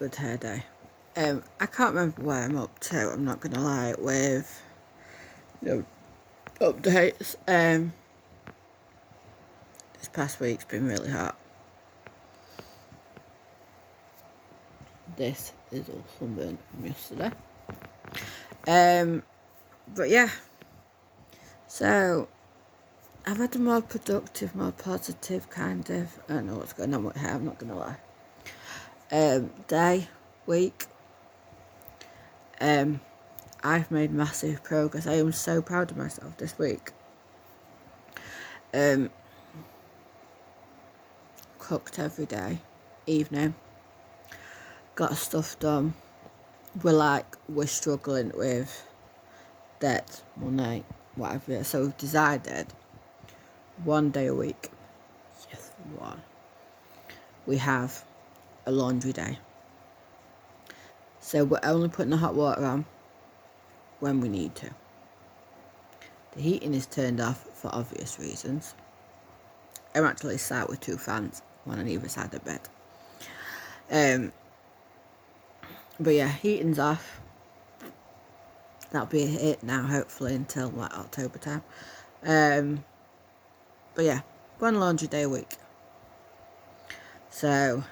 good hair day. I can't remember where I'm up to, I'm not going to lie, with updates. This past week's been really hot. This is all sunburn from yesterday. But yeah, so I've had a more productive, more positive kind of, I don't know what's going on with hair, I'm not going to lie, day, week. I've made massive progress. I am so proud of myself this week. Cooked every day, evening, got stuff done. We're struggling with debt, money, whatever. So we've decided 1 day a week, yes, one, we have a laundry day. So we're only putting the hot water on when we need to. The heating is turned off for obvious reasons. I'm actually sat with 2 fans, one on either side of the bed. But yeah, heating's off. That'll be it now, hopefully, until like October time. But yeah, 1 laundry day a week. So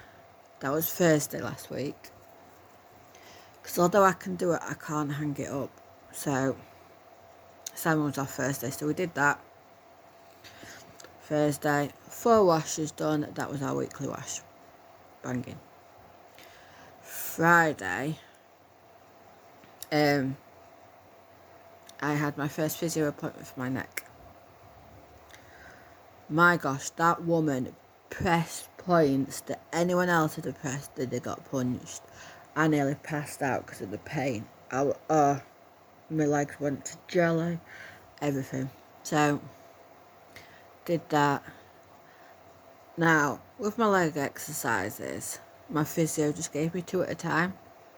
that was Thursday last week. Because although I can do it, I can't hang it up. So Simon was off Thursday, so we did that. Thursday, 4 washes done. That was our weekly wash. Banging. Friday, I had my first physio appointment for my neck. My gosh, that woman pressed points that anyone else had pressed that they got punched. I nearly passed out because of the pain. My legs went to jelly, everything. So, did that. Now, with my leg exercises, my physio just gave me 2 at a time.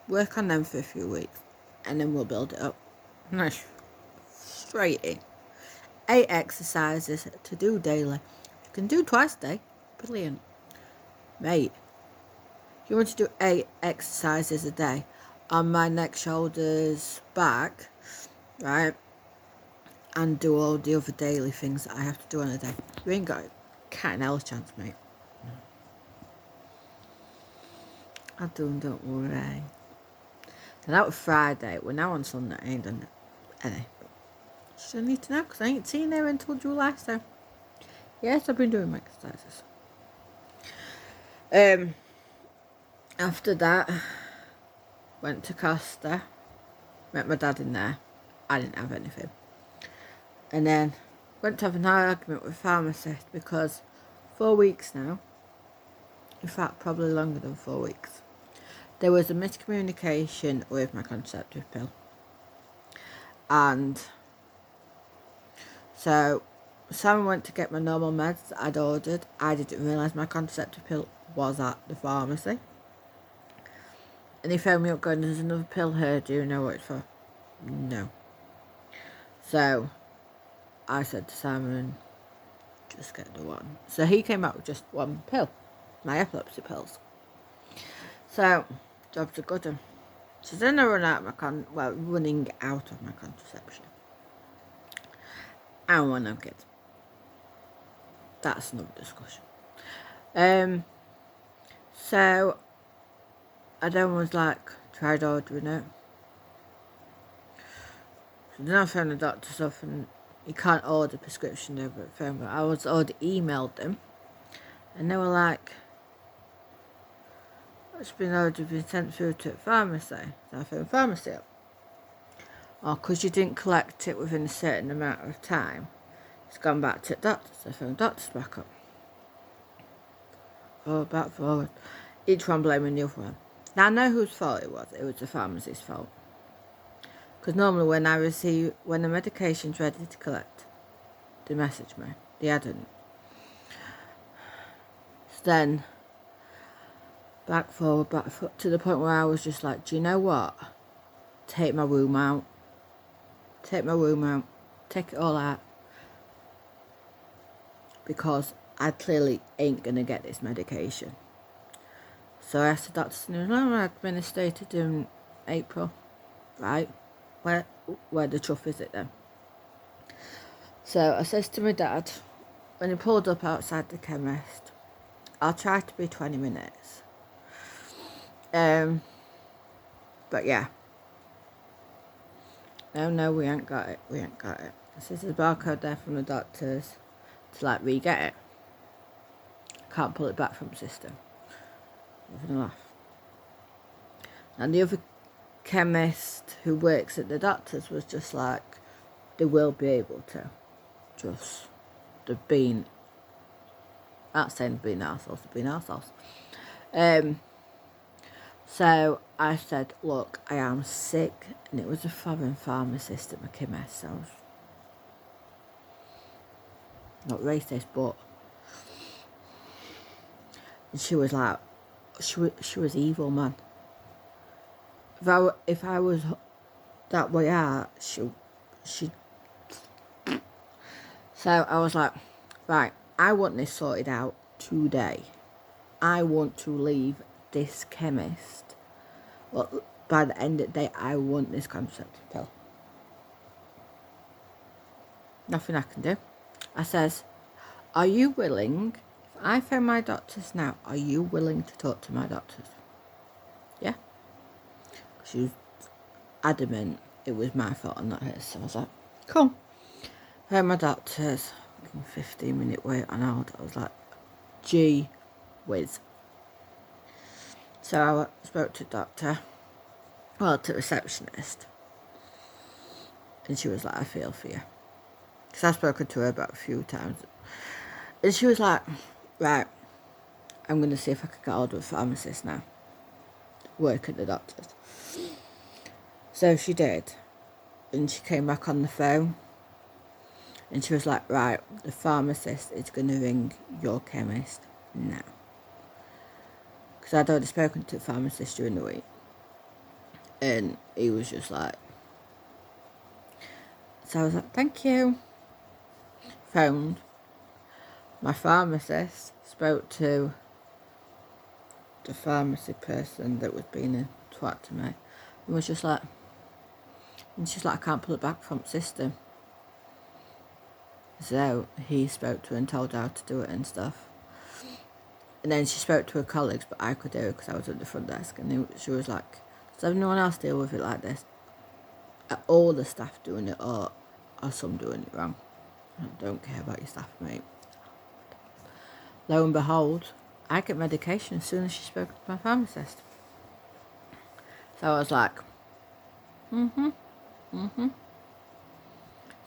Work on them for a few weeks, and then we'll build it up. Nice. Straight in. 8 exercises to do daily. You can do twice a day. Brilliant. Mate, you want to do 8 exercises a day on my neck, shoulders, back, right? And do all the other daily things that I have to do on a day. You ain't got a cat and hell chance, mate. I'll do them, don't worry. So that was Friday. We're now on Sunday, I ain't done it. Anyway. Still need to know because I ain't seen her until July, so yes, I've been doing my exercises. After that, went to Costa, met my dad in there. I didn't have anything. And then went to have an argument with a pharmacist because 4 weeks now, in fact probably longer than 4 weeks, there was a miscommunication with my contraceptive pill. And so Simon went to get my normal meds that I'd ordered. I didn't realise my contraceptive pill was at the pharmacy. And he phoned me up going, there's another pill here, do you know what it's for? No. So I said to Simon, just get the one. So he came out with just 1 pill, my epilepsy pills. So, job's a good one. So then I run out of running out of my contraception. I want no kids. That's another discussion. So I then was tried ordering it. So then I found the doctor's stuff and you can't order prescription over the phone, but I was already emailed them and they were like, it's been ordered, been sent through to a pharmacy. So I phoned pharmacy up. Or because you didn't collect it within a certain amount of time, it's gone back to the doctor. So I phoned doctors back up. Forward, back, forward. Each one blaming the other one. Now I know whose fault it was. It was the pharmacy's fault. Because normally when the medication's ready to collect, they message me. They hadn't. So then, back, forward, to the point where I was just like, do you know what? Take my womb out. Take my womb out. Take it all out. Because I clearly ain't going to get this medication. So I asked the doctor, and he was like, I'm administered in April. Right, where the truth is it then? So I says to my dad, when he pulled up outside the chemist, I'll try to be 20 minutes. But yeah. No, we ain't got it. I says there's a barcode there from the doctors to like re-get it. Can't pull it back from the system. Having a laugh. And the other chemist who works at the doctors was just like, they will be able to. Just, they've been, not saying they've been arseholes. So I said, look, I am sick, and it was a foreign pharmacist at my chemist, so I was not racist, but and she was like, she was evil, man. If I was that way out, she. So I was like, right, I want this sorted out today. I want to leave this chemist. Well, by the end of the day, I want this contraceptive pill. Nothing I can do. I says, are you willing, if I phone my doctors now, are you willing to talk to my doctors? Yeah. She was adamant it was my fault and not hers. So I was like, cool. Phone my doctors, 15-minute wait on hold. I was like, gee whiz. So I spoke to the doctor, to the receptionist, and she was like, I feel for you. Because I've spoken to her about a few times. And she was like, right, I'm going to see if I can get hold of a pharmacist now. Work at the doctor's. So she did. And she came back on the phone. And she was like, right, the pharmacist is going to ring your chemist now. Because I'd already spoken to the pharmacist during the week. And he was just like... So I was like, thank you. Phoned. My pharmacist spoke to the pharmacy person that was being a twat to me. And was just like... And she's like, I can't pull it back from the system. So he spoke to her and told her how to do it and stuff. And then she spoke to her colleagues, but I could do it because I was at the front desk. And she was like, does anyone else deal with it like this? Are all the staff doing it, or are some doing it wrong? I don't care about your staff, mate. Lo and behold, I get medication as soon as she spoke to my pharmacist. So I was like,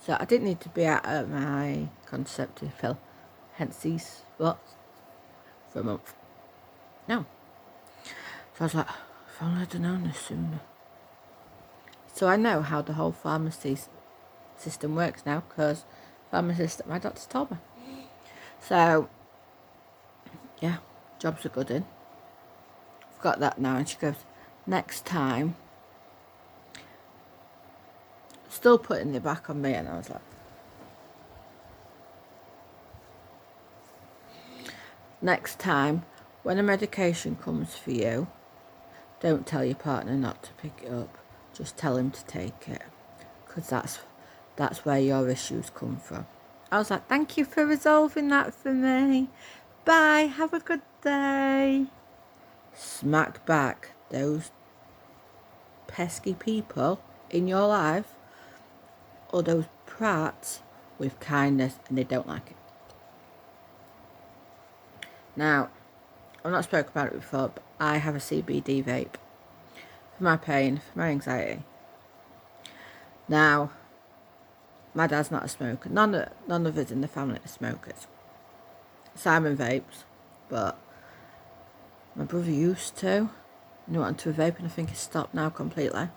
So I didn't need to be out of my contraceptive pill, hence these spots, for a month. No. So I was like, if only I'd have known this sooner. So I know how the whole pharmacy system works now, because pharmacist at my doctor's told me. So, yeah, jobs are good in. I've got that now, and she goes, next time, still putting it back on me, and I was like, next time, when a medication comes for you, don't tell your partner not to pick it up. Just tell him to take it, because that's where your issues come from. I was like, thank you for resolving that for me. Bye, have a good day. Smack back those pesky people in your life, or those prats, with kindness, and they don't like it. Now, I've not spoken about it before, but I have a CBD vape for my pain, for my anxiety. Now, my dad's not a smoker. None of us in the family are smokers. Simon vapes, but my brother used to. And he went into a vape, and I think he's stopped now completely.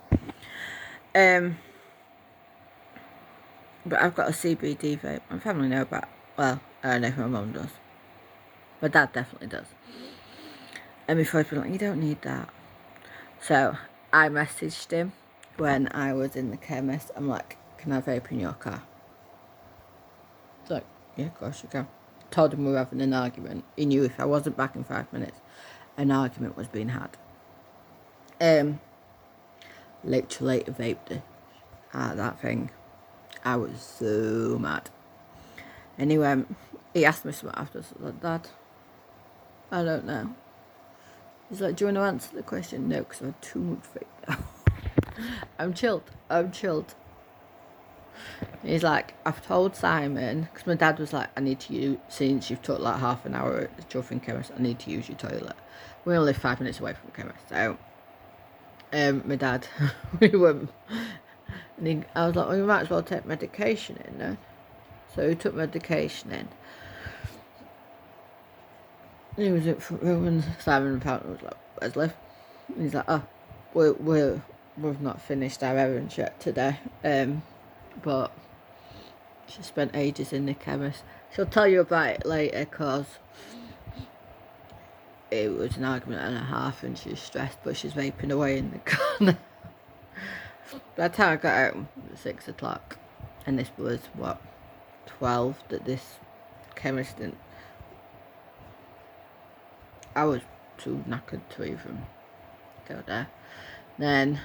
But I've got a CBD vape. My family know about. Well, I don't know if my mum does. My dad definitely does. And before he's been like, you don't need that. So I messaged him when I was in the chemist. I'm like, can I vape in your car? He's like, yeah, of course you can. Told him we were having an argument. He knew if I wasn't back in 5 minutes, an argument was being had. Literally vaped it out of that thing. I was so mad. Anyway, he asked me something afterwards. I was like, Dad, I don't know. He's like, do you want to answer the question? No, because I had too much vape now. I'm chilled. He's like, I've told Simon, because my dad was like, I need to use, since you've took like half an hour at the Chuffing chemist, I need to use your toilet. We only live 5 minutes away from the chemist, so my dad, we went, and I was like, well, you might as well take medication in, no? So he took medication in. And he was in front room, and Simon apparently was like, where's Liv? And he's like, oh, we've not finished our errands yet today, but she spent ages in the chemist. She'll tell you about it later, because it was an argument and a half and she's stressed, but she's vaping away in the corner. By the time I got home, it was 6 o'clock, and this was, 12 that this chemist didn't. I was too knackered to even go there. Then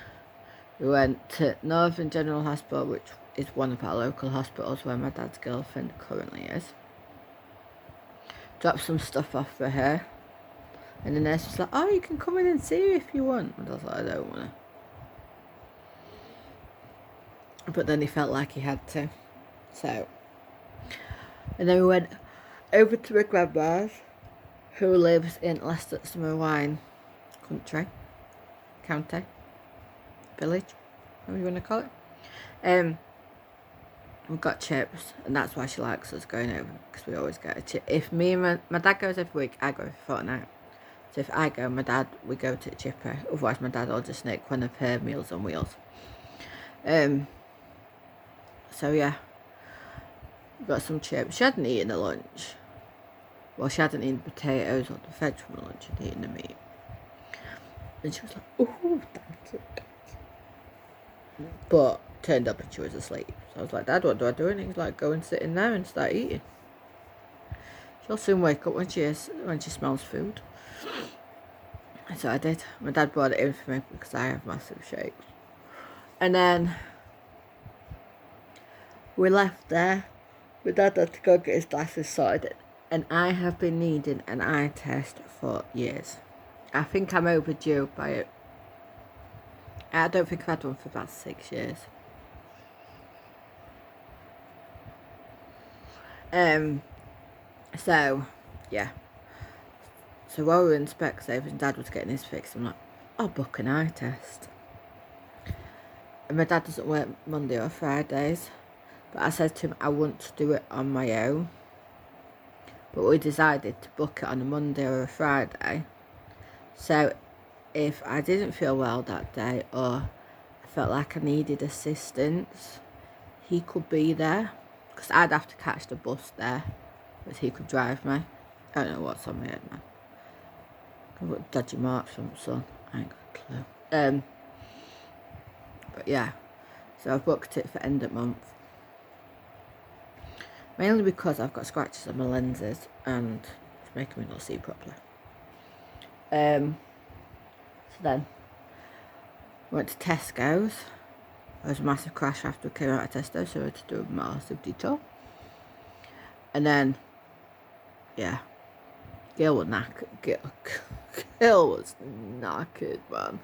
we went to Northern General Hospital, which is one of our local hospitals where my dad's girlfriend currently is. Dropped some stuff off for her. And the nurse was like, oh, you can come in and see her if you want. And I was like, I don't want to. But then he felt like he had to. So. And then we went over to my grandma's, who lives in Leicester Wine County, Village, whatever you want to call it. We've got chips, and that's why she likes us going over, because we always get a chip. If me and my dad goes every week, I go every fortnight. So if I go, we go to the chipper. Otherwise, my dad will just make one of her Meals on Wheels. So yeah, we got some chips. She hadn't eaten a lunch. Well, she hadn't eaten potatoes or the veg from lunch. She'd eaten the meat. And she was like, oh, thank you. But turned up and she was asleep. So I was like, Dad, what do I do? And he was like, go and sit in there and start eating. She'll soon wake up when she smells food. So I did. My dad brought it in for me because I have massive shakes. And then we left there. My dad had to go get his glasses sorted. And I have been needing an eye test for years. I think I'm overdue by it. I don't think I've had one for about 6 years. So, yeah. So while we were in Specsavers and Dad was getting his fixed, I'm like, I'll book an eye test. And my dad doesn't work Monday or Fridays. But I said to him, I want to do it on my own. But we decided to book it on a Monday or a Friday. So if I didn't feel well that day, or I felt like I needed assistance, he could be there. Because I'd have to catch the bus there, but he could drive me. I don't know what's on my head, man. I've got dodgy marks from the sun. I ain't got a clue. But yeah, so I've booked it for end of month. Mainly because I've got scratches on my lenses and it's making me not see properly. So then, went to Tesco's. There was a massive crash after we came out of Tesco, so I had to do a massive detour. And then, yeah, Gail was knackered. Gail was knackered, man.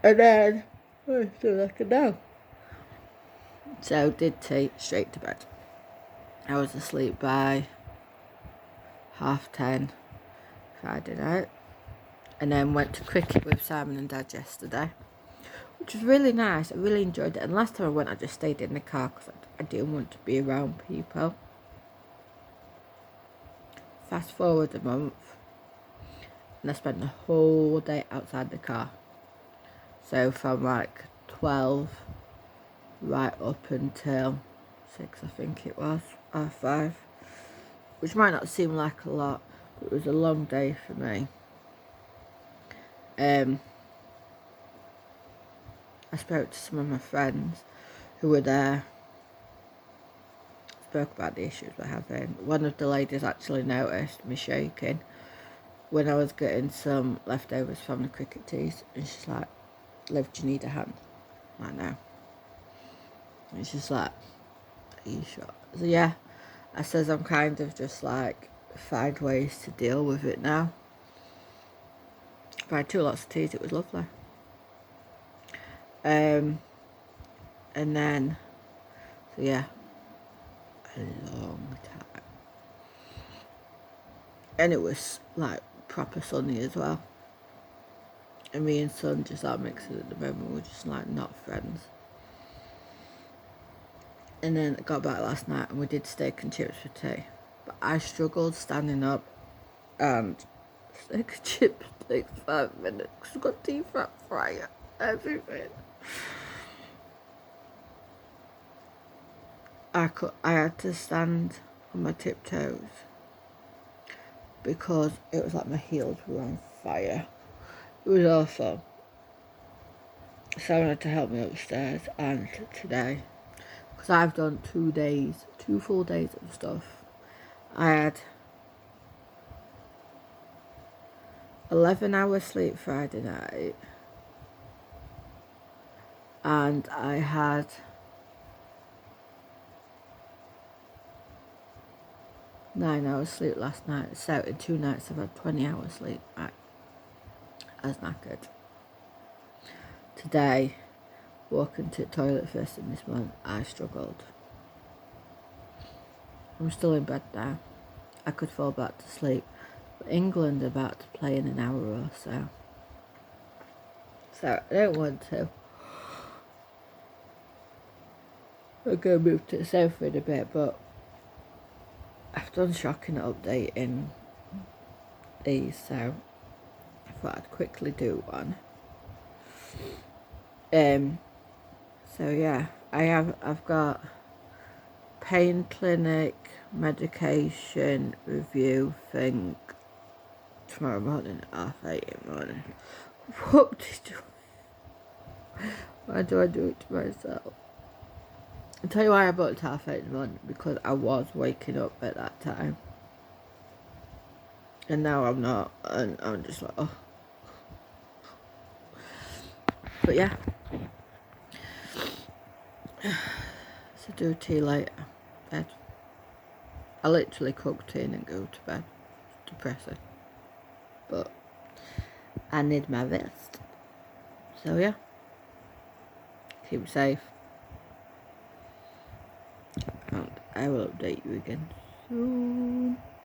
And then, I still knackered now. So, did tea, straight to bed. I was asleep by 10:30 Friday night. And then went to cricket with Simon and Dad yesterday, which was really nice. I really enjoyed it. And last time I went, I just stayed in the car because I didn't want to be around people. Fast forward a month, and I spent the whole day outside the car. So from like 12 right up until 6, I think it was, or 5, which might not seem like a lot, but it was a long day for me. I spoke to some of my friends who were there, spoke about the issues we're having. One of the ladies actually noticed me shaking, when I was getting some leftovers from the cricket teas, and she's like, Liv, do you need a hand? I'm like, no. And she's like, are you sure? So yeah, I says I'm kind of just like, find ways to deal with it now. I had 2 lots of teas, it was lovely. And then, so yeah, a long time. And it was like proper sunny as well. And me and Son just like mixing at the moment, we're just like not friends. And then I got back last night and we did steak and chips for tea. But I struggled standing up, and steak and chips takes 5 minutes because I've got deep fat fryer, everything. I had to stand on my tiptoes because it was like my heels were on fire. It was awful. Someone had to help me upstairs, and today, because I've done 2 full days of stuff. I had 11 hours sleep Friday night, and I had 9 hours sleep last night. So in 2 nights I've had 20 hours sleep. I was knackered. Today, walking to the toilet first thing this month, I struggled. I'm still in bed now. I could fall back to sleep. But England are about to play in an hour or so. So I don't want to. I'm going to move to the sofa in a bit, but I've done shocking updating these, so I thought I'd quickly do one. So yeah, I've got pain clinic medication review thing tomorrow morning at 8:30 in the morning. What did you? Why do I do it to myself? I'll tell you why I booked 8:30 in the morning, because I was waking up at that time. And now I'm not, and I'm just like, oh. But yeah. So do tea later. Bed. I literally cook tea and then go to bed. It's depressing. But I need my rest. So yeah. Keep safe. And I will update you again soon.